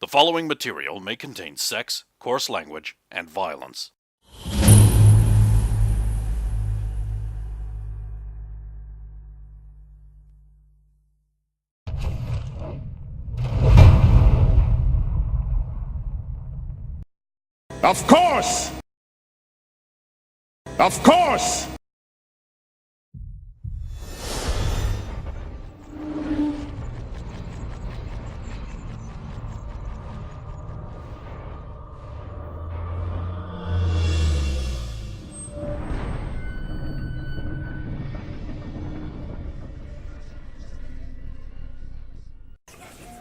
The following material may contain sex, coarse language, and violence. Of course! Of course!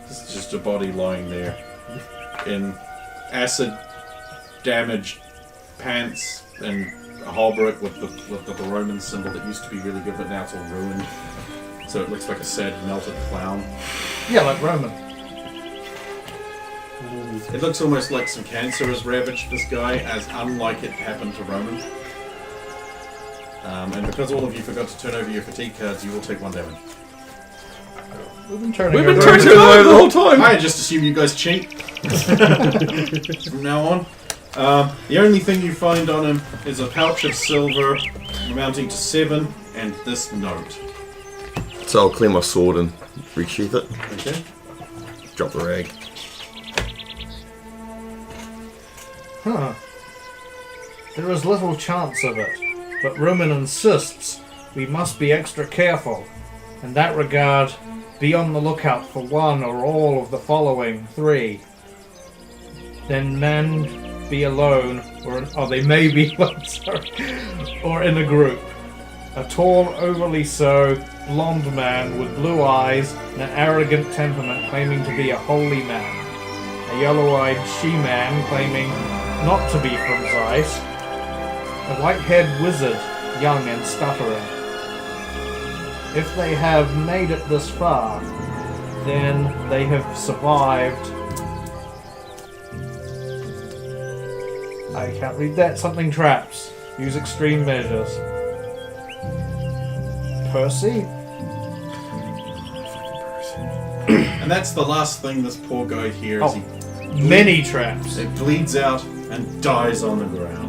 This is just a body lying there in acid damaged pants and a halberd with the Roman symbol that used to be really good, but now it's all ruined. So it looks like a sad melted clown. Yeah, like Roman. It looks almost like some cancer has ravaged this guy, as unlike it happened to Roman. And because all of you forgot to turn over your fatigue cards, you will take 1 damage. We've been turning We've been over turning over the whole time! I just assume you guys cheat from now on. The only thing you find on him is a pouch of silver amounting to 7 and this note. So I'll clear my sword and resheath it. Okay. Drop the rag. Huh. There is little chance of it, but Roman insists we must be extra careful. In that regard, be on the lookout for one or all of the following 3. Then men be alone, or they may be alone, sorry, or in a group. A tall, overly so, blonde man with blue eyes and an arrogant temperament claiming to be a holy man. A yellow-eyed she-man claiming not to be from Zeiss. A white-haired wizard, young and stuttering. If they have made it this far, then they have survived. I can't read that. Something traps. Use extreme measures. Percy? And that's the last thing this poor guy hears. Oh, many traps. It bleeds out and dies on the ground.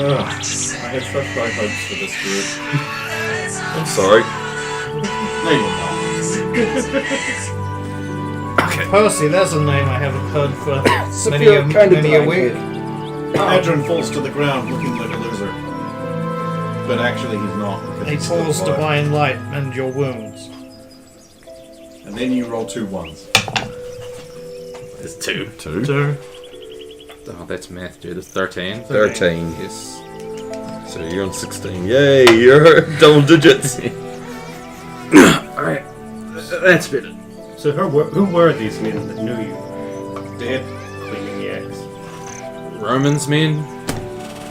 I had such high hopes for this group. I'm sorry. No, you're not. Okay. Percy, there's a name I haven't heard for many feel kind of a like week. Adrian falls to the ground looking like a loser. But actually he's not. Because He he's still pours alive. divine light and your wounds. And then you roll 2 1s. It's 2. 2. Oh, that's math, dude. It's 13. 13. Yes. So you're on 16. Yay, you're double digits. Alright. That's better. So who were these men that knew you, Dead. cleaning the axe? Romans, men?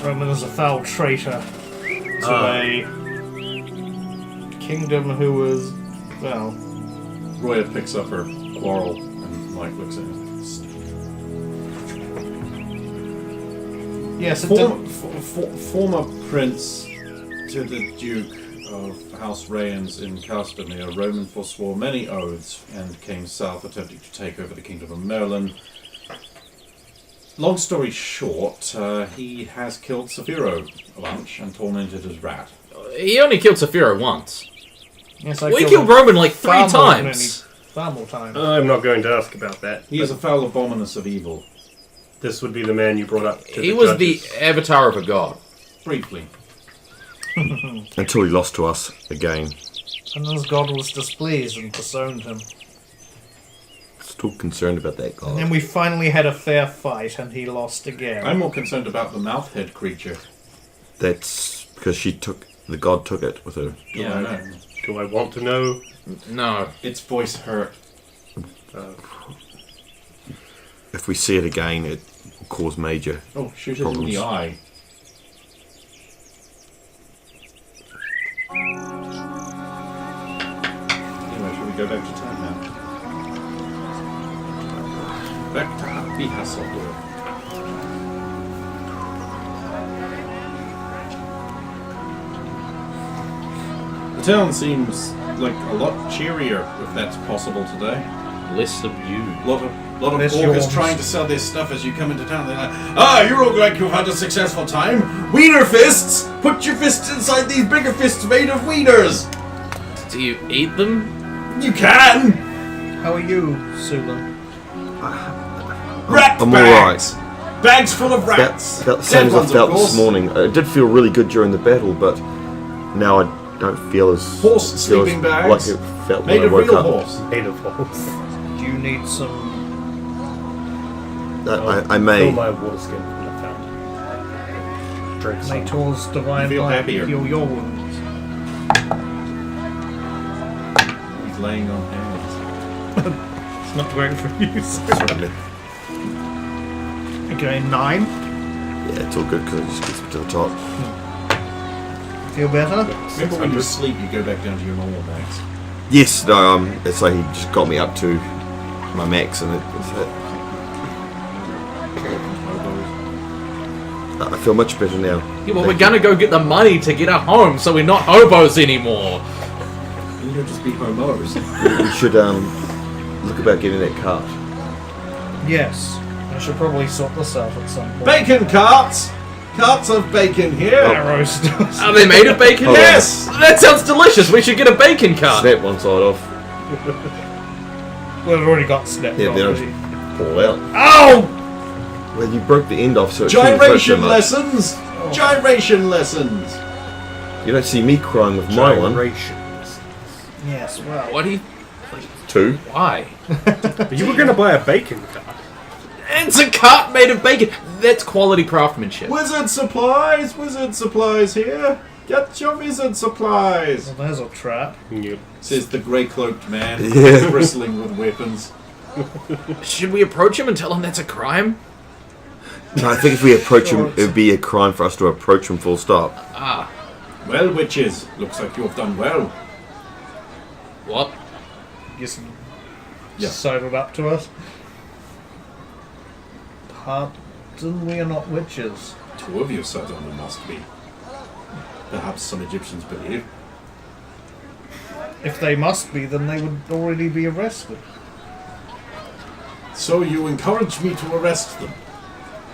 Roman is a foul traitor to a kingdom who was, well... Roya picks up her quarrel and Mike looks at him. Yes, Former prince to the Duke of House Rayans in Castamere, Roman forswore many oaths and came south attempting to take over the kingdom of Merlin. Long story short, he has killed Saphiro a bunch and tormented his rat. He only killed Saphiro once. yes, I We killed killed him Roman like 3 far more than times. far more times. I'm not going to ask about that. He is a foul abominus of evil. This would be the man you brought up to He the was the judges. avatar of a god. Briefly. Until he lost to us again. And his god was displeased and disowned him. Still concerned about that And then guy. we finally had a fair fight and he lost again. I'm more concerned about the mouth head creature. That's because the god took it with her. Yeah, I know. Do I want to know? No. Its voice hurt. If we see it again, it will cause major. Oh, shoot it in Problems. the eye. Anyway, shall we go back to town now? Back to Happy Hasselhoff. The town seems like a lot cheerier, if that's possible today. Less subdued. A lot of Less orcas yawns. trying to sell their stuff as you come into town. They're like, you look like you've had a successful time. Wiener fists! Put your fists inside these bigger fists made of wieners! Do you eat them? You can! How are you, Sulan? Rat I'm bags! Bags full of rats! About the same as Dead I ones, of felt course. this morning. It did feel really good during the battle, but now I don't feel as Horse feel sleeping as bags. like it felt Made when of I woke real up. horse. Made of holes. Do you need some... I may. Fill my water skin from the fountain. Drink some. Mator's divine Feel light happier. heal your wounds? He's laying on hands. It's not great for you. That's what I meant. Okay, 9. Yeah, it's all good because it just gets me to the top. Feel better? Remember when you sleep, you go back down to your normal max. Yes, no, it's like he just got me up to my max, and I feel much better now. Yeah, well, we're gonna go get the money to get us home, so we're not hobos anymore. And you'll just be homos. We should look about getting that cart. Yes. I should probably sort this out at some point. Bacon carts! Carts of bacon here! Arrow stores. Are they made of bacon? Hold on. Yes! That sounds delicious. We should get a bacon cart. Snap one side off, Well, I've already got snapped yeah, then already. I'll pull out. Ow! Well, you broke the end off, so it shouldn't hurt so Gyration much. lessons! Gyration lessons! You don't see me crying with my one. Gyrations. Yes, well. What do you? 2. Why? But you were going to buy a bacon cart. It's a cart made of bacon. That's quality craftsmanship. Wizard supplies! Wizard supplies here! Get your wizard supplies! Well, there's a trap. You. Says the grey cloaked man, Yeah. bristling with weapons. Should we approach him and tell him that's a crime? No, I think if we approach him, it would be a crime for us to approach him full stop. Ah, Well, witches, looks like you have done well. what? Just Yeah. sidled up to us. Pardon, we are not witches. 2 of you suddenly must be. Perhaps some Egyptians believe. If they must be, then they would already be arrested. So you encourage me to arrest them.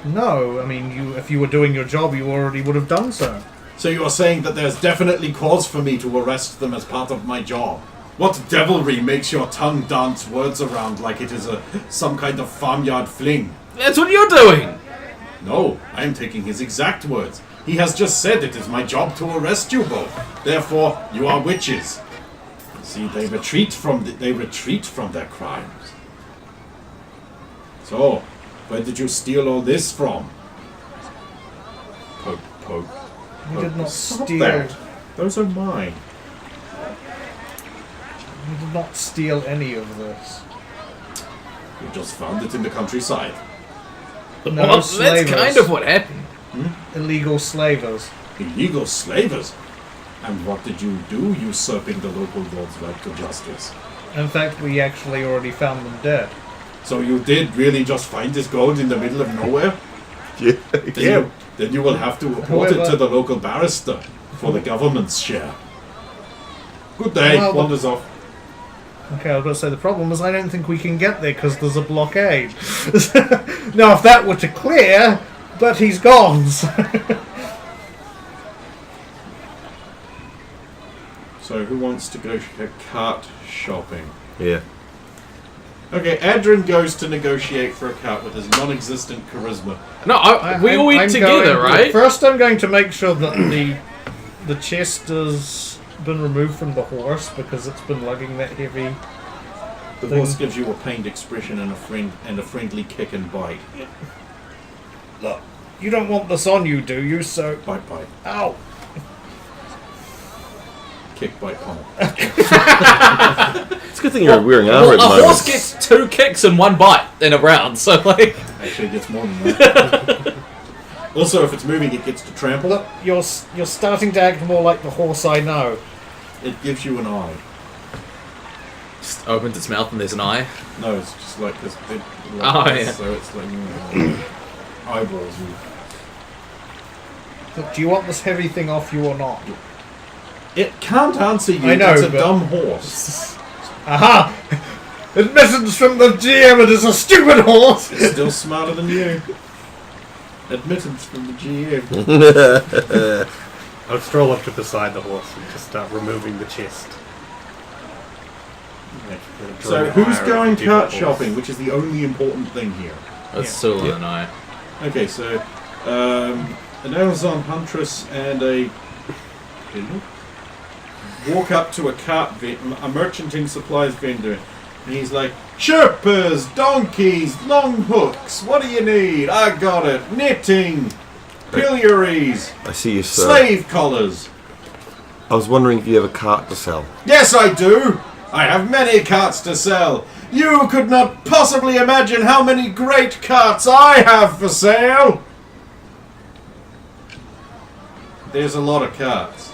No, I mean, if you were doing your job, you already would have done so. So you are saying that there's definitely cause for me to arrest them as part of my job? What devilry makes your tongue dance words around like it is some kind of farmyard fling? That's what you're doing. No, I am taking his exact words. He has just said it is my job to arrest you both. Therefore, you are witches. See, they retreat from their crimes. So, where did you steal all this from? Poke, poke. We did not Stop steal. that. Those are mine. We did not steal any of this. You just found it in the countryside. No, Well, that's slavers. kind of what happened. Illegal slavers. Illegal slavers. And what did you do, usurping the local lord's right to justice? In fact, we actually already found them dead. So you did really just find this gold in the middle of nowhere? Yeah. Then you will have to report it However- to the local barrister for the government's share. Good day. Well, Wanders off. Okay, I was about to say the problem is I don't think we can get there because there's a blockade. Now, if that were to clear, but he's gone. So who wants to go cart shopping? Yeah. Okay, Adrian goes to negotiate for a cart with his non-existent charisma. No, we all eat I'm together, going- right? First, I'm going to make sure that the chest has been removed from the horse because it's been lugging that heavy. The Thing. horse gives you a pained expression and a friendly kick and bite. Look, you don't want this on you, do you? So, Bite, bite. ow! Kick, bite, pummel. It's a good thing you're wearing armor Well, at the a moment. horse gets 2 kicks and 1 bite in a round, so like... Actually, it gets more than that. Also, if it's moving, it gets to trample. Look, you're starting to act more like the horse I know. It gives you an eye. Just opens its mouth and there's an eye. No, it's just like this big. Oh, this, yeah. So it's like eyeballs. Look, do you want this heavy thing off you or not? It can't answer you. I know, It's a but- dumb horse. Aha! Admittance from the GM, it is a stupid horse! It's still smarter than you. Admittance from the GM. I'll stroll up to beside the horse and just start removing the chest. So who's going cart shopping, which is the only important thing here? That's Sula and I. Okay, so an Amazon huntress and a walk up to a a merchanting supplies vendor, and he's like, Sherpas, donkeys, long hooks, what do you need? I got it. Knitting, pillories, I see you, sir. slave collars. I was wondering if you have a cart to sell. Yes, I do. I have many carts to sell. You could not possibly imagine how many great carts I have for sale. There's a lot of carts.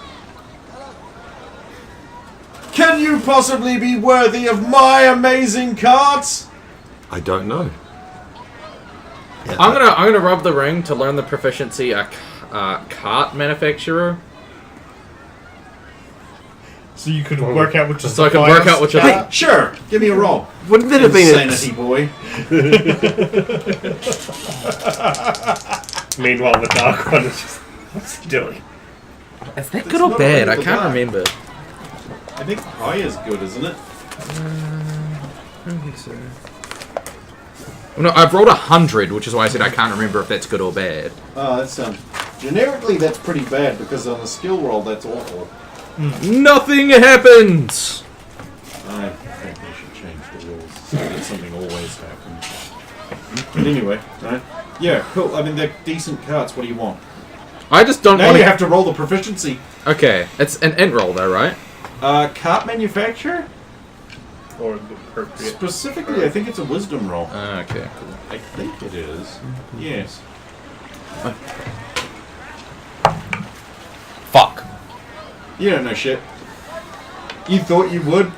Can you possibly be worthy of my amazing carts? I don't know. Yeah, I'm gonna rub the ring to learn the proficiency a cart manufacturer. So you could work out which is So the I can work finest out which of cat. Sure, give me a roll. Wouldn't it have been Insanity boy. Meanwhile, the dark one is just... What's he doing? Is that It's good or not bad? I really can't bad. remember. I think high is good, isn't it? I don't think so. No, I've rolled 100, which is why I said I can't remember if that's good or bad. Oh, that sounds... Generically, that's pretty bad, because on a skill roll, that's awful. Nothing happens! I think they should change the rules so that something always happens. But anyway, right? Yeah, cool. I mean, they're decent carts. What do you want? I just don't Now want you to... have to roll the proficiency. Okay, it's an int roll though, right? Cart manufacturer? Or the appropriate... Specifically, I think it's a wisdom roll. Okay, cool. I think it is. Yes. Fuck. You don't know shit. You thought you would.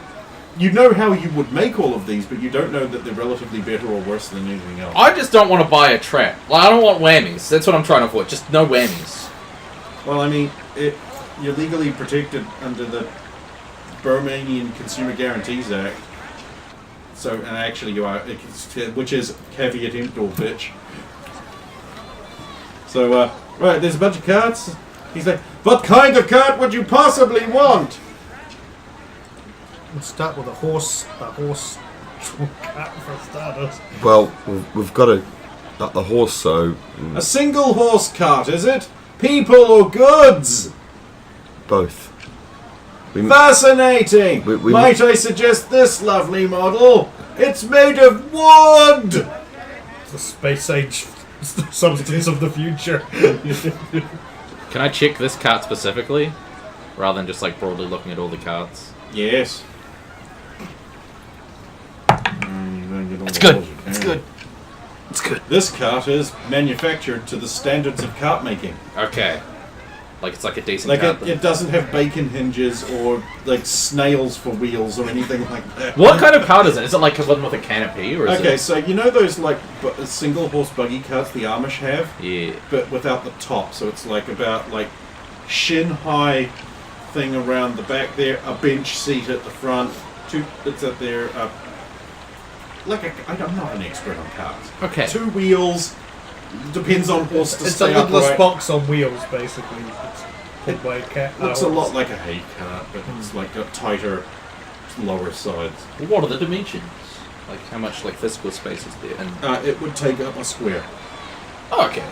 You know how you would make all of these, but you don't know that they're relatively better or worse than anything else. I just don't want to buy a trap. Like, I don't want whammies. That's what I'm trying to avoid. Just no whammies. Well, I mean, you're legally protected under the Burmanian Consumer Guarantees Act. So, and actually you are, which is caveat emptor, bitch. So, right, there's a bunch of cards. He's like, what kind of card would you possibly want? We'll start with a horse cat for starters. Well, we've got to up the horse, so A single horse cart, is it? People or goods? both. We, Fascinating! We- Might I suggest this lovely model? It's made of wood! It's the space age substance of the future. Can I check this card specifically? Rather than just like broadly looking at all the cards? Yes. It's good. It's good. It's good. This cart is manufactured to the standards of cart making. Okay. Like it's like a decent Like card. it doesn't have bacon hinges or like snails for wheels or anything like that. What kind of card is it? Is it like one with a canopy or is Okay, it... so you know those like single horse buggy carts the Amish have, Yeah. but without the top. So it's like about like shin high thing around the back there, a bench seat at the front. It's up there. I'm not an expert on cars. Okay. 2 wheels. Depends on horse to It's a stay woodless upright. box on wheels, basically. It's pulled by a cat. Looks a lot like a hay cart, but it's like got tighter, lower sides. What are the dimensions? Like how much like physical space is there? And It would take up a square. oh, okay.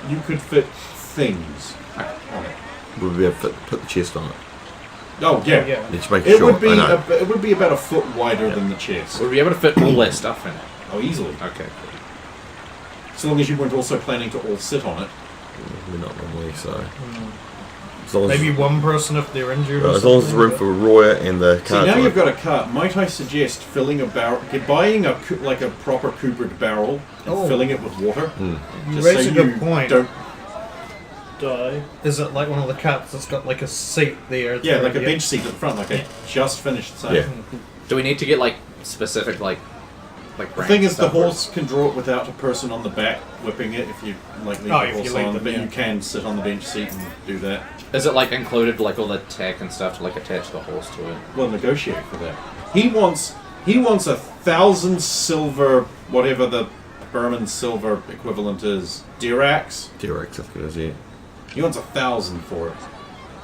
You could fit things on it. we'll be able to put the chest on it. Oh yeah. Yeah. Just make It sure. would be I know. it would be about a foot wider than the chest. Would we be able to fit all that stuff in it? Oh, easily. Okay. Cool. So long as you weren't also planning to all sit on it. We're not normally, so. As long as, Maybe one person if they're injured. Or as long as there's room something, for Roya and the See, cart. now you've got a cart. Might I suggest filling a barrel, buying a proper Coopered barrel and Oh. filling it with water? You Just raise so a good you point. Don't, Die. Is it like one of the cats that's got like a seat there? yeah, like a Yeah. bench seat at the front, like a just finished site. Yeah. Do we need to get like specific like like. The thing is, the horse can draw it without a person on the back whipping it if you like leave the horse on, but you can sit on the bench seat and do that. Is it like included like all the tech and stuff to like attach the horse to it? We'll negotiate for that. He wants 1,000 silver, whatever the Berman silver equivalent is. Diracs? Diracs, I think it is, yeah. He wants 1,000 for it.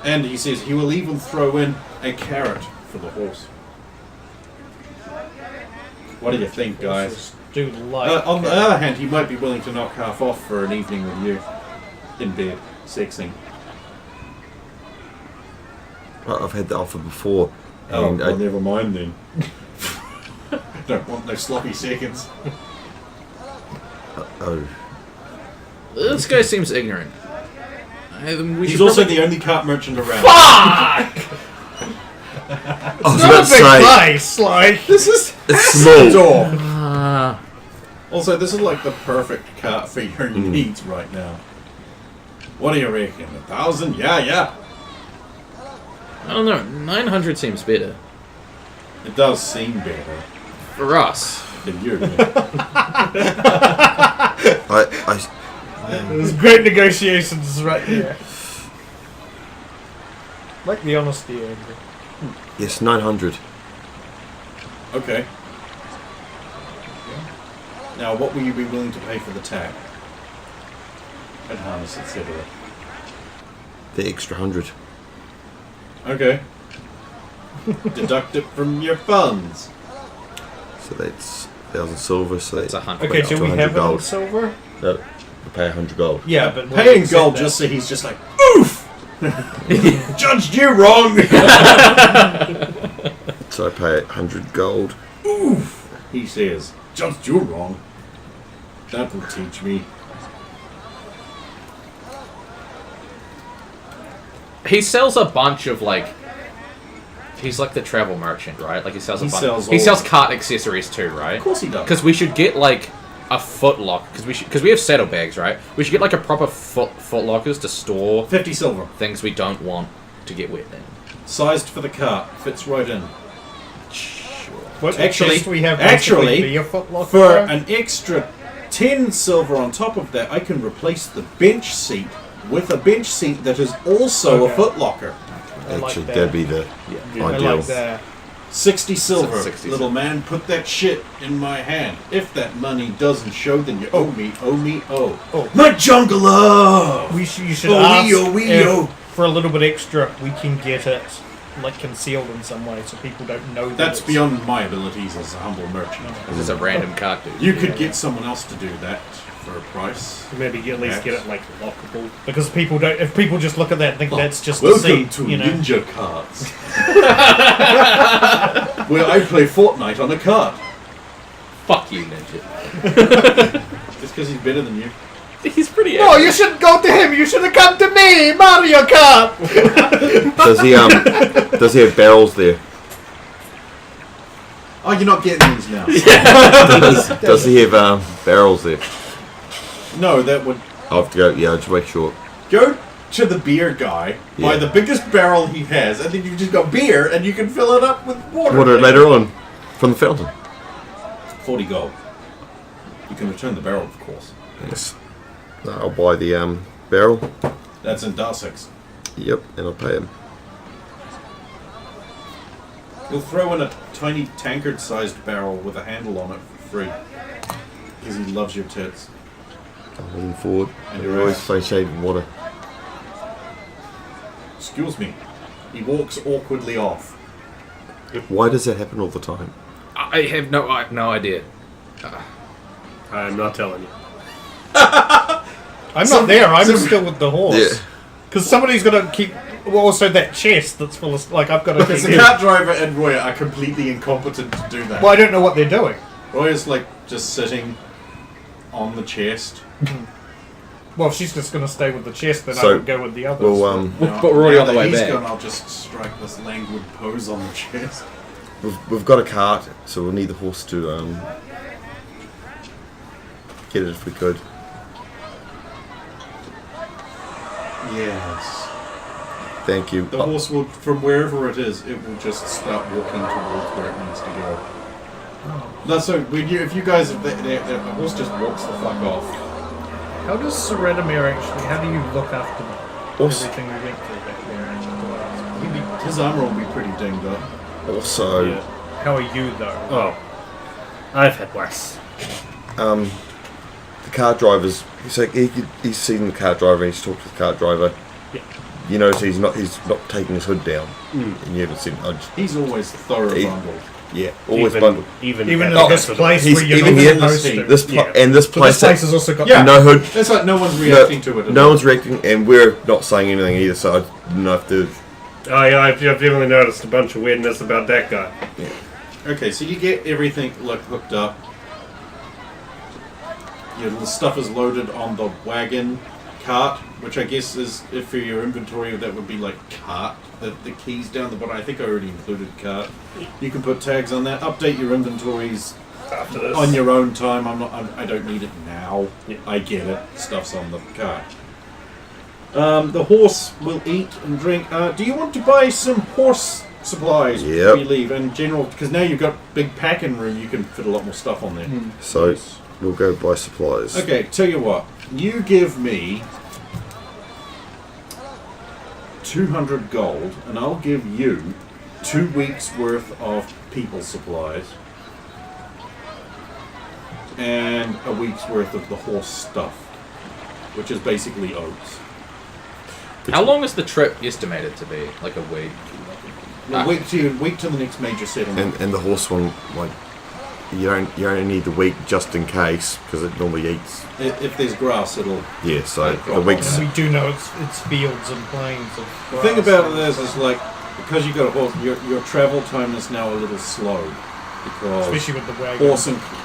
And he says he will even throw in a carrot for the horse. What do you think, guys? Do like. On the other hand, he might be willing to knock half off for an evening with you. In bed. Sexing. I've had that offer before. Oh, And well, never mind then. Don't want no sloppy seconds. oh. This guy seems ignorant. He's also the only cart merchant around. Fuck! I was Not about a to big say, place, like. This is it's small. door. Also, this is like the perfect cart for your needs right now. What do you reckon? 1,000? Yeah. I don't know. 900 seems better It does seem better for us. than you. There's great negotiations right here. Like the honesty, Andrew. Yes, 900. Okay. Now, what will you be willing to pay for the tag? And harness, etc. The extra 100. Okay. Deduct it from your funds. So that's 1,000 silver, so That's that's 100. Okay, do we 200 have it in gold. silver? No, we pay 100 gold. Yeah, but Paying gold just so he's just like, oof! Judged you wrong! So I pay 100 gold. Oof! He says, judged you wrong. That will teach me. He sells a bunch of like. He's like the travel merchant, right? Like he sells a He bunch. sells He all- sells cart accessories too, right? Of course he does. Because we should get like a foot lock. Because we have saddlebags, right? We should get like a proper foot lockers to store 50 silver. things we don't want to get wet in. Sized for the cart. Fits right in. What Actually- chest we have actually, basically be a footlocker For there? an extra 10 silver on top of that, I can replace the bench seat with a bench seat that is also Okay. a footlocker. I like Actually, that. that'd be the I ideal. like that. 60 silver. 60 Little silver. man, put that shit in my hand. If that money doesn't show, then you owe me. Oh. My jungler! You should Oh, ask wee-oh, wee-oh. if for a little bit extra we can get it like concealed in some way so people don't know that That's it's- beyond my abilities as a humble merchant. This is a random cart, dude. You could get someone else to do that for a price. Maybe at least get Perhaps. it like lockable because people don't. If people just look at that and think that's just Welcome to to see, you know. Ninja Cards. Where I play Fortnite on a cart. Fuck you, Ninja. Just because he's better than you. He's pretty. No, you shouldn't go to him. You should have come to me, Mario Kart. Does he have barrels there? Oh, you're not getting these now. Does he have barrels there? No, that would I'll have to go, yeah, just make sure. go to the beer guy, buy Yeah. the biggest barrel he has, and then you've just got beer, and you can fill it up with water. Water later on from the fountain. 40 gold. You can return the barrel, of course. Yes. I'll buy the barrel. That's in Darsex. Yep, and I'll pay him. You'll throw in a tiny tankard-sized barrel with a handle on it for free. Because he loves your tits. I'm moving forward. And You're your always ass. face shaving water. Excuse me. He walks awkwardly off. Why does that happen all the time? I have no idea. I'm not telling you. I'm not there. I'm still with the horse. Yeah. Because somebody's got to keep. Well, also that chest that's full of. Like I've got to. Because the cart driver and Roy are completely incompetent to do that. Well, I don't know what they're doing. Roy is like just sitting on the chest. Well, if she's just going to stay with the chest, then I So, would go with the others. Well, But we're already now on the that way he's back. gone, I'll just strike this languid pose on the chest. we've got a cart, so we'll need the horse to get it if we could. Yes. Thank you. The horse will, from wherever it is, it will just start walking towards where it needs to go. No, so if you guys, the horse just walks the fuck off. How does Seredimir actually? How do you look after everything we went through back there? His armor will be pretty dinged up. Also, Yeah. How are you though? Oh, I've had worse. the car drivers. He's seen the car driver. And he's talked to the car driver. Yeah. You notice he's not taking his hood down, and you haven't seen. He's always thorough bundled. Yeah, always even, bundled. Even Even at in the this best of place He's where you're even not here. supposed to. This Yeah. and this But place, this place has also got Yeah. no hood. It's like no one's reacting to it. At No all. one's reacting, and we're not saying anything either. So I don't know if the Oh yeah, I've definitely noticed a bunch of weirdness about that guy. Okay, so you get everything hooked up. The stuff is loaded on the wagon cart, which I guess is, if for your inventory, that would be like cart. The keys down the bottom. I think I already included cart. You can put tags on that. Update your inventories After this. on your own time. I don't need it now. Yeah. I get it. Stuff's on the cart. The horse will eat and drink. Do you want to buy some horse supplies Yep. before you leave? In general, because now you've got big packing room, you can fit a lot more stuff on there. so we'll go buy supplies. Okay, tell you what. You give me 200 gold, and I'll give you 2 weeks worth of people supplies and a week's worth of the horse stuff, which is basically oats. How long is the trip estimated to be? Like a week? Wait till the next major settlement. And the horse one, like you only need the week just in case because it normally eats. If there's grass, it'll. Yeah, so Drop the week's. And we do know it's fields and plains. Of The thing about it is like, because you got a horse, your travel time is now a little slow, because especially with the wagon.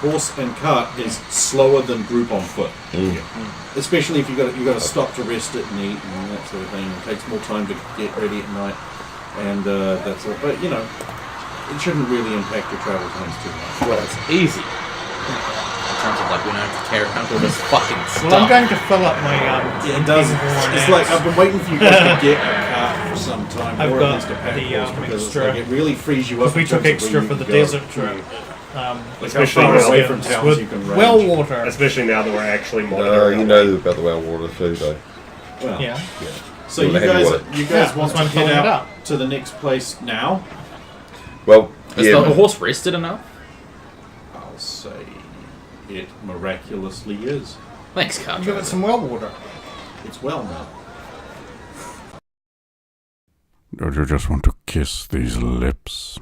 horse and cart is slower than group on foot. Especially if you got to stop to rest it and eat and that sort of thing. It takes more time to get ready at night, and that's all. But it shouldn't really impact your travel times too much. Well, it's easy. In terms of like we don't have to carry around all this fucking stuff. Well, I'm going to fill up my Yeah, it does. It's like I've been waiting for you guys to get a cart for some time, I've or got at least a pack the, horse, because it's extra- like it really frees you up. because we in took terms of extra where you for the can go. desert trip. Like Especially how far now- away from towns with you can range. well water. Especially now that we're actually monitoring. You know about the well water too, though. Well, Yeah. So You you want the heavy guys, water. you guys Yeah, want that's to why I'm head filling it out up. to the next place now? Well, Is the horse rested enough? I'll say it miraculously is. Thanks, Carl. Give it some well water. It's well now. Don't you just want to kiss these lips?